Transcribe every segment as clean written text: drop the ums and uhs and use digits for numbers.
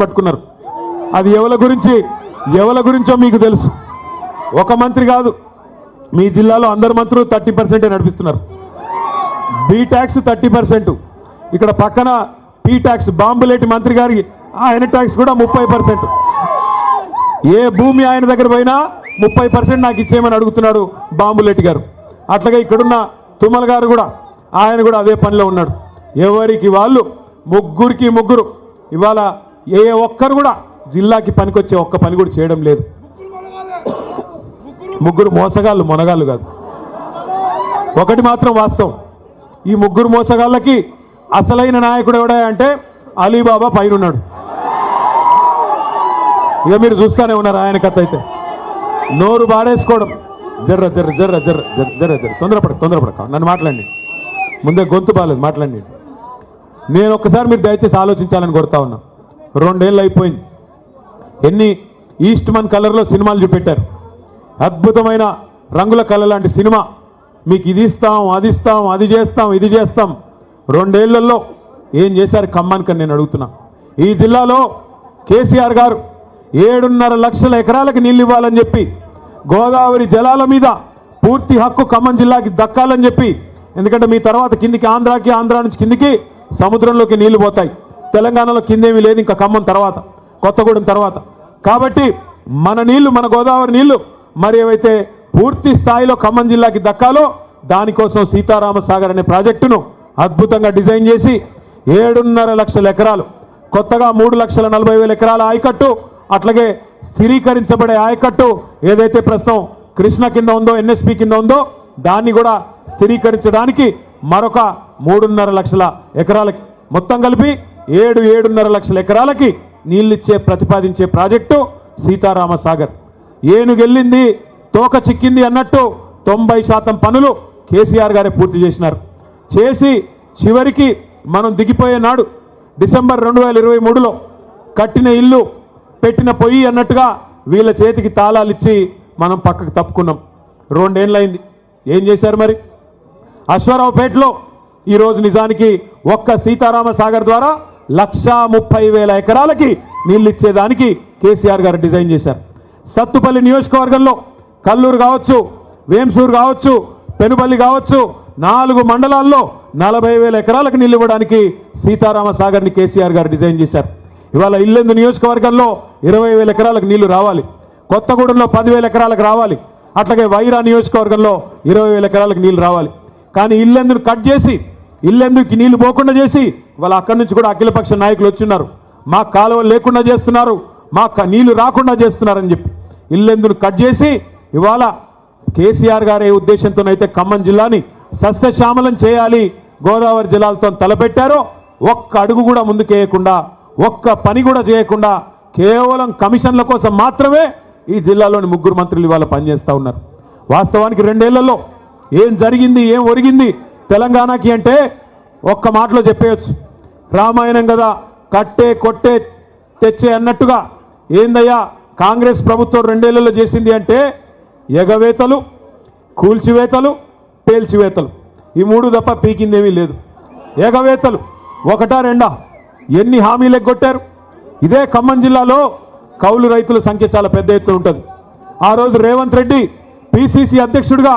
పట్టుకున్నారు. అది ఎవల గురించో మీకు తెలుసు. ఒక మంత్రి కాదు, మీ జిల్లాలో అందరు మంత్రులు 30% నడిపిస్తున్నారు. బి ట్యాక్స్ 30%, ఇక్కడ పక్కన పి ట్యాక్స్ బాంబులేటి మంత్రి గారి ఆయన ట్యాక్స్ కూడా 30%. ఏ భూమి ఆయన దగ్గర పోయినా 30% నాకు ఇచ్చేయమని అడుగుతున్నాడు బాంబులేటి గారు. అట్లాగే ఇక్కడున్న తుమ్మల గారు కూడా ఆయన కూడా అదే పనిలో ఉన్నాడు. ఎవరికి వాళ్ళు ముగ్గురు ఇవాళ ఏ ఒక్కరు కూడా జిల్లాకి పనికొచ్చే ఒక్క పని కూడా చేయడం లేదు. ముగ్గురు మోసగాళ్ళు, మొనగాళ్ళు కాదు. ఒకటి మాత్రం వాస్తవం, ఈ ముగ్గురు మోసగాళ్ళకి అసలైన నాయకుడు ఎవడా అంటే అలీబాబా పైన ఉన్నాడు. ఇక మీరు చూస్తూనే ఉన్నారు ఆయన కథ. అయితే నోరు బారేసుకోవడం, జర్ర జర్ర జర్ర జర్ర జర్ర జర్ర తొందరపడక నన్ను మాట్లాడండి, ముందే గొంతు బాలేదు మాట్లాడండి. నేను ఒక్కసారి మీరు దయచేసి ఆలోచించాలని కోరుతా ఉన్నా. 2 ఏళ్ళు అయిపోయింది. ఎన్ని ఈస్ట్ మన్ కలర్లో సినిమాలు చూపెట్టారు. అద్భుతమైన రంగుల కళ లాంటి సినిమా. మీకు ఇది ఇస్తాం, అది ఇస్తాం, అది చేస్తాం, ఇది చేస్తాం. 2 ఏళ్లలో ఏం చేశారు ఖమ్మానికి నేను అడుగుతున్నా. ఈ జిల్లాలో కేసీఆర్ గారు 7.5 లక్షల ఎకరాలకు నీళ్ళు ఇవ్వాలని చెప్పి, గోదావరి జలాల మీద పూర్తి హక్కు ఖమ్మం జిల్లాకి దక్కాలని చెప్పి, ఎందుకంటే మీ తర్వాత కిందికి ఆంధ్రాకి, ఆంధ్ర నుంచి కిందికి సముద్రంలోకి నీళ్లు పోతాయి. తెలంగాణలో కిందేమీ లేదు ఇంకా ఖమ్మం తర్వాత, కొత్తగూడెం తర్వాత. కాబట్టి మన నీళ్లు, మన గోదావరి నీళ్లు మరి ఏవైతే పూర్తి స్థాయిలో ఖమ్మం జిల్లాకి దక్కాలో దానికోసం సీతారామ సాగర్ అనే ప్రాజెక్టును అద్భుతంగా డిజైన్ చేసి 7.5 లక్షల ఎకరాలు, కొత్తగా 3,40,000 ఎకరాల ఆయకట్టు, అట్లాగే స్థిరీకరించబడే ఆయకట్టు ఏదైతే ప్రస్తుతం కృష్ణ కింద ఉందో, ఎన్ఎస్పి కింద ఉందో దాన్ని కూడా స్థిరీకరించడానికి మరొక 3.5 లక్షల ఎకరాలకి, మొత్తం కలిపి 7.5 లక్షల ఎకరాలకి నీళ్ళిచ్చే ప్రతిపాదించే ప్రాజెక్టు సీతారామ సాగర్. ఏనుగెళ్ళింది తోక చిక్కింది అన్నట్టు 90% పనులు కేసీఆర్ గారే పూర్తి చేసినారు. చేసి చివరికి మనం దిగిపోయే నాడు డిసెంబర్ 2023లో కట్టిన ఇల్లు పెట్టిన పొయ్యి అన్నట్టుగా వీళ్ళ చేతికి తాళాలు ఇచ్చి మనం పక్కకు తప్పుకున్నాం. 2 ఏళ్ళైంది. ఏం చేశారు మరి? అశ్వారావుపేటలో ఈరోజు నిజానికి ఒక్క సీతారామ సాగర్ ద్వారా 1,30,000 ఎకరాలకి నీళ్ళు ఇచ్చేదానికి కేసీఆర్ గారు డిజైన్ చేశారు. సత్తుపల్లి నియోజకవర్గంలో కల్లూరు కావచ్చు, వేంసూరు కావచ్చు, పెనుపల్లి కావచ్చు, 4 మండలాల్లో 40,000 ఎకరాలకు నీళ్ళు ఇవ్వడానికి సీతారామ సాగర్ని కేసీఆర్ గారు డిజైన్ చేశారు. ఇవాళ ఇల్లెందు నియోజకవర్గంలో 20,000 ఎకరాలకు నీళ్లు రావాలి, కొత్తగూడెంలో 10,000 ఎకరాలకు రావాలి, అట్లాగే వైరా నియోజకవర్గంలో 20,000 ఎకరాలకు నీళ్లు రావాలి. కానీ ఇల్లెందును కట్ చేసి, ఇల్లెందుకి నీళ్లు పోకుండా చేసి ఇవాళ అక్కడి నుంచి కూడా అఖిలపక్ష నాయకులు వచ్చిన్నారు. మా కాలువలు లేకుండా చేస్తున్నారు, మా నీళ్లు రాకుండా చేస్తున్నారని చెప్పి ఇల్లెందును కట్ చేసి ఇవాళ కేసీఆర్ గారి ఉద్దేశంతోనైతే ఖమ్మం జిల్లాని సస్యశ్యామలం చేయాలి, గోదావరి జలాలతో తలపెట్టారో ఒక్క అడుగు కూడా ముందుకేయకుండా, ఒక్క పని కూడా చేయకుండా కేవలం కమిషన్ల కోసం మాత్రమే ఈ జిల్లాలోని 3 మంత్రులు ఇవాళ పనిచేస్తూ ఉన్నారు. వాస్తవానికి 2 ఏళ్లలో ఏం జరిగింది, ఏం ఒరిగింది తెలంగాణకి అంటే ఒక్క మాటలో చెప్పేయచ్చు. రామాయణం కదా, కట్టే కొట్టే తెచ్చే అన్నట్టుగా ఏందయ్యా కాంగ్రెస్ ప్రభుత్వం 2 ఏళ్లలో చేసింది అంటే ఎగవేతలు, కూల్చివేతలు, పేల్చివేతలు, ఈ 3 తప్ప పీకిందేమీ లేదు. ఎగవేతలు ఒకటా రెండా, ఎన్ని హామీలు ఎగ్గొట్టారు. ఇదే ఖమ్మం జిల్లాలో కౌలు రైతుల సంఖ్య చాలా పెద్ద ఎత్తున ఉంటుంది. ఆ రోజు రేవంత్ రెడ్డి పిసిసి అధ్యక్షుడిగా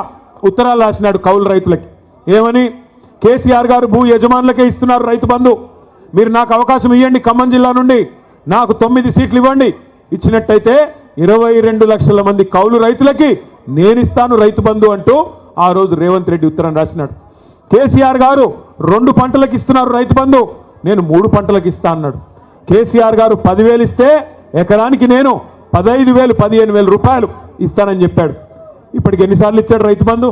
ఉత్తరాలు రాసినాడు కౌలు రైతులకి. ఏమని? కేసీఆర్ గారు భూ యజమానులకే ఇస్తున్నారు రైతు బంధు, మీరు నాకు అవకాశం ఇవ్వండి, ఖమ్మం జిల్లా నుండి నాకు 9 సీట్లు ఇవ్వండి, ఇచ్చినట్టయితే 22 లక్షల మంది కౌలు రైతులకి నేను ఇస్తాను రైతు బంధు అంటూ ఆ రోజు రేవంత్ రెడ్డి ఉత్తరం రాసినాడు. కేసీఆర్ గారు 2 పంటలకు ఇస్తున్నారు రైతు బంధు, నేను 3 పంటలకు ఇస్తా అన్నాడు. కేసీఆర్ గారు 10,000 ఇస్తే ఎకరానికి నేను 15,000 15,000 రూపాయలు ఇస్తానని చెప్పాడు. ఇప్పటికి ఎన్నిసార్లు ఇచ్చాడు రైతు బంధు?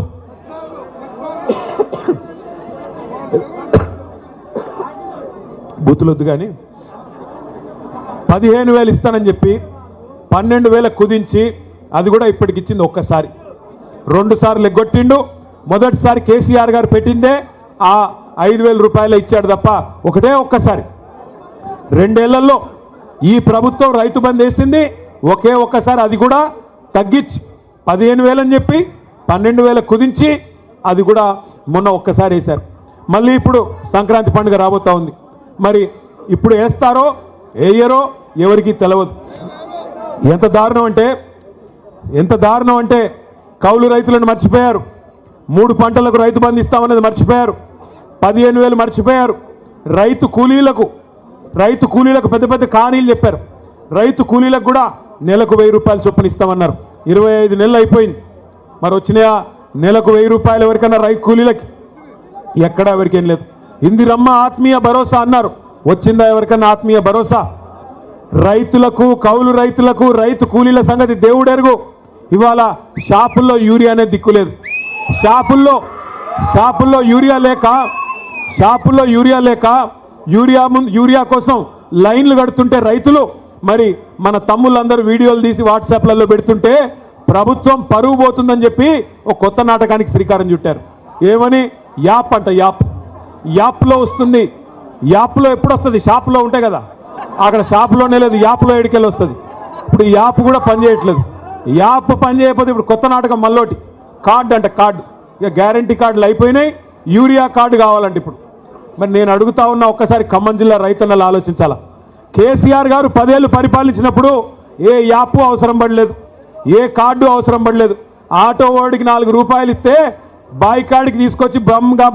బూతులొద్దు కానీ 15,000 ఇస్తానని చెప్పి 12,000 కుదించి అది కూడా ఇప్పటికిచ్చింది ఒక్కసారి. 2 సార్లు ఎగ్గొట్టిండు. మొదటిసారి కేసీఆర్ గారు పెట్టిందే ఆ 5,000 రూపాయలు ఇచ్చాడు తప్ప ఒక్కసారి. 2 ఏళ్లలో ఈ ప్రభుత్వం రైతు బంధు వేసింది ఒక్కసారి, అది కూడా తగ్గించి 15,000 అని చెప్పి 12,000 కుదించి అది కూడా మొన్న ఒక్కసారి వేశారు. మళ్ళీ ఇప్పుడు సంక్రాంతి పండుగ రాబోతా ఉంది. మరి ఇప్పుడు వేస్తారో వేయరో ఎవరికీ తెలియదు. ఎంత దారుణం అంటే కౌలు రైతులను మర్చిపోయారు. 3 పంటలకు రైతు బంధు ఇస్తామన్నది మర్చిపోయారు. 15,000 మర్చిపోయారు. రైతు కూలీలకు పెద్ద పెద్ద కానీలు చెప్పారు. రైతు కూలీలకు కూడా నెలకు 1000 రూపాయలు చొప్పున ఇస్తామన్నారు. 25 నెలలు అయిపోయింది. మరి వచ్చినాయా నెలకు 1000 రూపాయలు ఎవరికన్నా రైతు కూలీలకి? ఎక్కడా ఎవరికేం లేదు. ఇందిరమ్మ ఆత్మీయ భరోసా అన్నారు, వచ్చిందా ఎవరికన్నా ఆత్మీయ భరోసా? రైతులకు, కౌలు రైతులకు, రైతు కూలీల సంగతి దేవుడెరుగు. ఇవాళ షాపుల్లో యూరియా అనేది దిక్కులేదు. షాపుల్లో యూరియా లేక యూరియా కోసం లైన్లు కడుతుంటే రైతులు, మరి మన తమ్ముళ్ళందరూ వీడియోలు తీసి వాట్సాప్లలో పెడుతుంటే ప్రభుత్వం పరువు పోతుందని చెప్పి ఒక కొత్త నాటకానికి శ్రీకారం చుట్టారు. ఏమని? యాప్ అంట. యాప్లో వస్తుంది. యాప్లో ఎప్పుడు వస్తుంది? షాపులో ఉంటాయి కదా, అక్కడ షాపులోనే లేదు, యాప్లో ఎడికెళ్ళి వస్తుంది. ఇప్పుడు ఈ యాప్ కూడా పనిచేయట్లేదు. యాప్ పనిచేయకపోతే ఇప్పుడు కొత్త నాటకం మళ్ళోటి. కార్డు అంట, కార్డు. ఇక గ్యారంటీ కార్డులు అయిపోయినాయి, యూరియా కార్డు కావాలంటే ఇప్పుడు. మరి నేను అడుగుతా ఉన్నా, ఒక్కసారి ఖమ్మం జిల్లా రైతన్నలు ఆలోచించాలా. కేసీఆర్ గారు 10 ఏళ్ళు పరిపాలించినప్పుడు ఏ యాప్ అవసరం పడలేదు, ఏ కార్డు అవసరం పడలేదు. ఆటో వాడికి 4 రూపాయలు ఇస్తే బాయ్ కాడికి తీసుకొచ్చి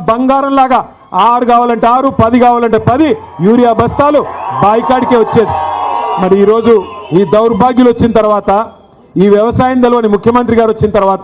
బంగారం లాగా 6 కావాలంటే 6, 10 కావాలంటే 10 యూరియా బస్తాలు బాయ్ కాడికే వచ్చేది. మరి ఈరోజు ఈ దౌర్భాగ్యులు వచ్చిన తర్వాత, ఈ వ్యవసాయం తెలవని ముఖ్యమంత్రి గారు వచ్చిన తర్వాత